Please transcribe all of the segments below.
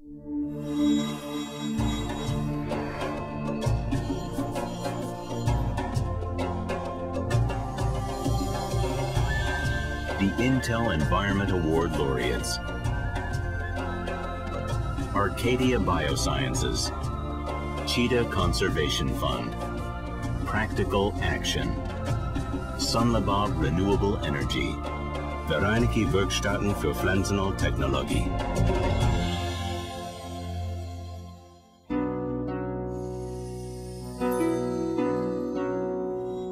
The Intel Environment Award laureates. Arcadia Biosciences, Cheetah Conservation Fund, Practical Action, Sunlabab Renewable Energy, Vereinigte Werkstätten für Pflanzen und Technologie.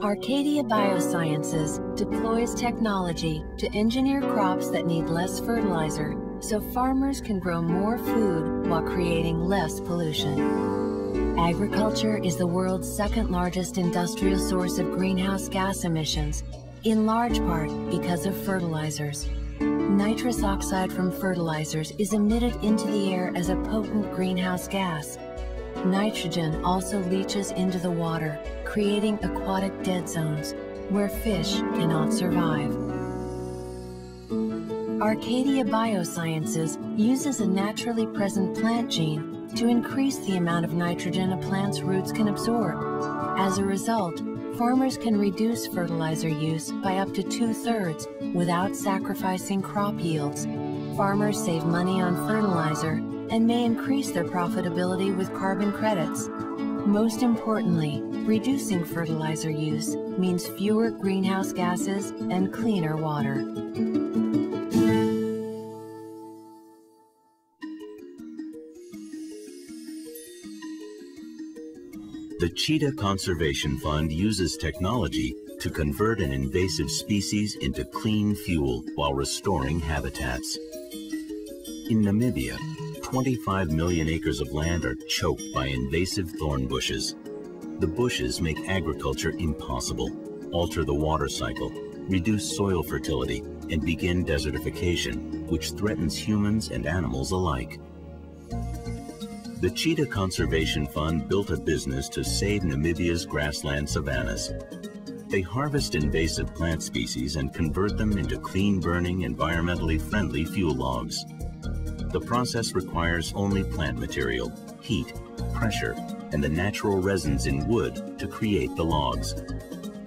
Arcadia Biosciences deploys technology to engineer crops that need less fertilizer so farmers can grow more food while creating less pollution. Agriculture is the world's second largest industrial source of greenhouse gas emissions, in large part because of fertilizers. Nitrous oxide from fertilizers is emitted into the air as a potent greenhouse gas. Nitrogen also leaches into the water, creating aquatic dead zones where fish cannot survive. Arcadia Biosciences uses a naturally present plant gene to increase the amount of nitrogen a plant's roots can absorb. As a result, farmers can reduce fertilizer use by up to 2/3 without sacrificing crop yields. Farmers save money on fertilizer and may increase their profitability with carbon credits. Most importantly, reducing fertilizer use means fewer greenhouse gases and cleaner water. The Cheetah Conservation Fund uses technology to convert an invasive species into clean fuel while restoring habitats. In Namibia, 25 million acres of land are choked by invasive thorn bushes. The bushes make agriculture impossible, alter the water cycle, reduce soil fertility, and begin desertification, which threatens humans and animals alike. The Cheetah Conservation Fund built a business to save Namibia's grassland savannas. They harvest invasive plant species and convert them into clean-burning, environmentally friendly fuel logs. The process requires only plant material, heat, pressure, and the natural resins in wood to create the logs.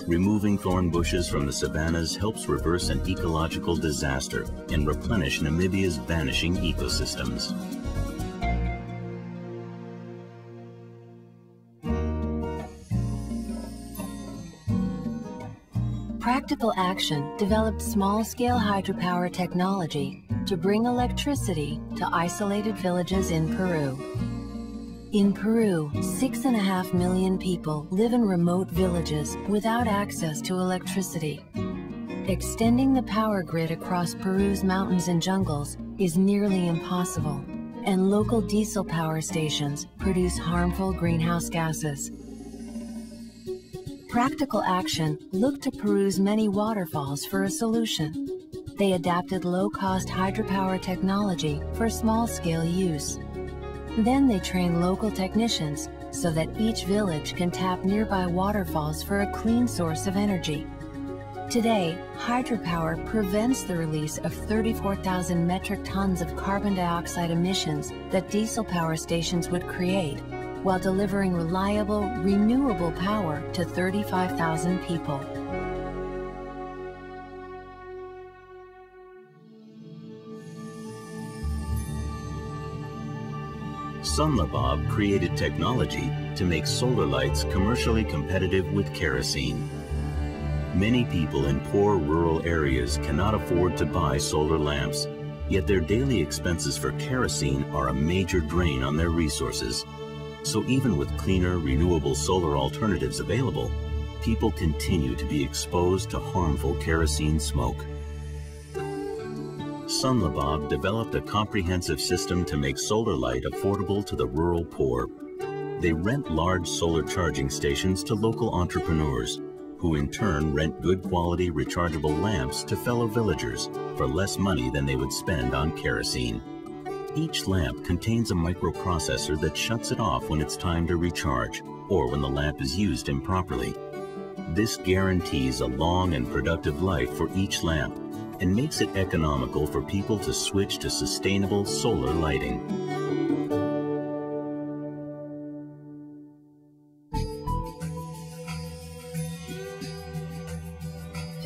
Removing thorn bushes from the savannas helps reverse an ecological disaster and replenish Namibia's vanishing ecosystems. Practical Action developed small-scale hydropower technology to bring electricity to isolated villages in Peru. In Peru, 6.5 million people live in remote villages without access to electricity. Extending the power grid across Peru's mountains and jungles is nearly impossible, and local diesel power stations produce harmful greenhouse gases. Practical Action looked to Peru's many waterfalls for a solution. They adapted low-cost hydropower technology for small-scale use. Then they trained local technicians so that each village can tap nearby waterfalls for a clean source of energy. Today, hydropower prevents the release of 34,000 metric tons of carbon dioxide emissions that diesel power stations would create, while delivering reliable, renewable power to 35,000 people. Sunlabab created technology to make solar lights commercially competitive with kerosene. Many people in poor rural areas cannot afford to buy solar lamps, yet their daily expenses for kerosene are a major drain on their resources. So even with cleaner, renewable solar alternatives available, people continue to be exposed to harmful kerosene smoke. Sunlabab developed a comprehensive system to make solar light affordable to the rural poor. They rent large solar charging stations to local entrepreneurs, who in turn rent good quality rechargeable lamps to fellow villagers for less money than they would spend on kerosene. Each lamp contains a microprocessor that shuts it off when it's time to recharge or when the lamp is used improperly. This guarantees a long and productive life for each lamp and makes it economical for people to switch to sustainable solar lighting.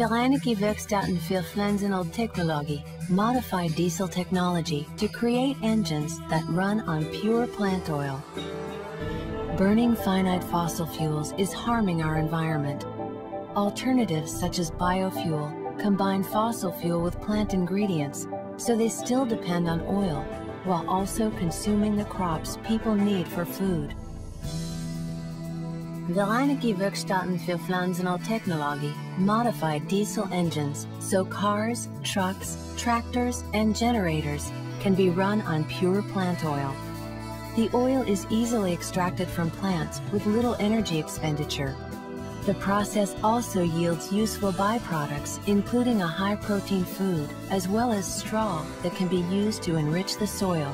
Vereinigte Werkstätten für Pflanzen- und Technologie modify diesel technology to create engines that run on pure plant oil. Burning finite fossil fuels is harming our environment. Alternatives such as biofuel combine fossil fuel with plant ingredients, so they still depend on oil, while also consuming the crops people need for food. Vereinigte Werkstätten für Pflanzen- und Technologie modify diesel engines so cars, trucks, tractors, and generators can be run on pure plant oil. The oil is easily extracted from plants with little energy expenditure. The process also yields useful byproducts, including a high-protein food, as well as straw that can be used to enrich the soil.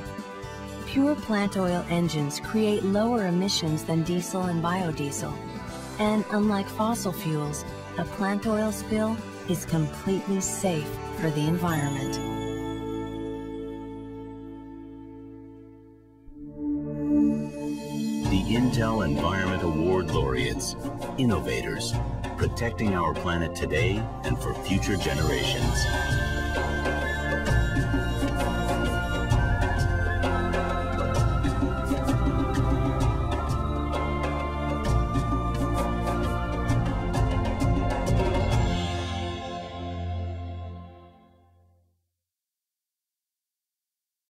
Pure plant oil engines create lower emissions than diesel and biodiesel. And unlike fossil fuels, a plant oil spill is completely safe for the environment. The Intel Environment Award laureates, innovators, protecting our planet today and for future generations.